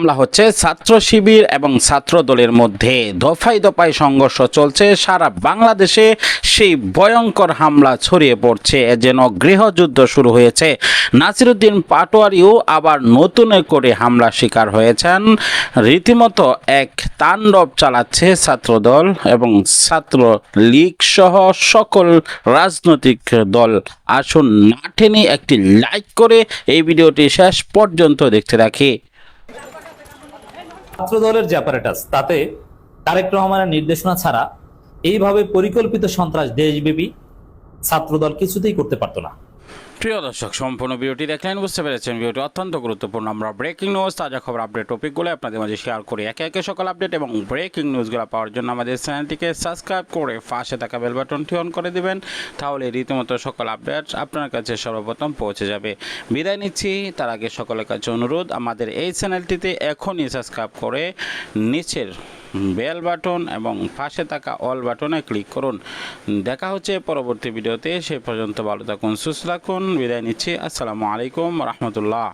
হামলা হচ্ছে ছাত্র শিবির এবং ছাত্র দলের মধ্যে দফায় দফায় সংঘর্ষ চলছে সারা বাংলাদেশে। সেই ভয়ঙ্কর হামলা ছড়িয়ে পড়ছে, যেন গৃহযুদ্ধ শুরু হয়েছে। নাসিরউদ্দিন পাটোয়ারিও আবার নতুন করে হামলা শিকার হয়েছেন। রীতিমতো এক তাণ্ডব চালাচ্ছে ছাত্রদল এবং ছাত্র লীগ সহ সকল রাজনৈতিক দল। আসুন না টেনে একটি লাইক করে এই ভিডিওটি শেষ পর্যন্ত দেখতে থাকি। ছাত্রদলের যে অ্যাপারেটাস, তাতে তারেক রহমানের নির্দেশনা ছাড়া এইভাবে পরিকল্পিত সন্ত্রাস দেশব্যাপী ছাত্রদল কিছুতেই করতে পারতো না। প্রিয় দর্শক, সম্পূর্ণ ভিডিওটি দেখলেন, বুঝতে পেরেছেন ভিডিওটি অত্যন্ত গুরুত্বপূর্ণ। আমরা ব্রেকিং নিউজ, তাজা খবর, আপডেট টপিকগুলো আপনাদের মাঝে শেয়ার করি। একে একে সকল আপডেট এবং ব্রেকিং নিউজগুলো পাওয়ার জন্য আমাদের চ্যানেলটিকে সাবস্ক্রাইব করে পাশে থাকা বেল বাটনটি অন করে দিবেন। তাহলে রীতিমতো সকল আপডেট আপনার কাছে সর্বপ্রথম পৌঁছে যাবে। বিদায় নিচ্ছি, তার আগে সকলের কাছে অনুরোধ, আমাদের এই চ্যানেলটিতে এখনই সাবস্ক্রাইব করে নিচের বেল বাটন এবং পাশে থাকা অল বাটনে ক্লিক করুন। দেখা হচ্ছে পরবর্তী ভিডিওতে। সে পর্যন্ত ভালো থাকুন, সুস্থ থাকুন। বিদায় নিচ্ছি। আসসালামু আলাইকুম রহমতুল্লাহ।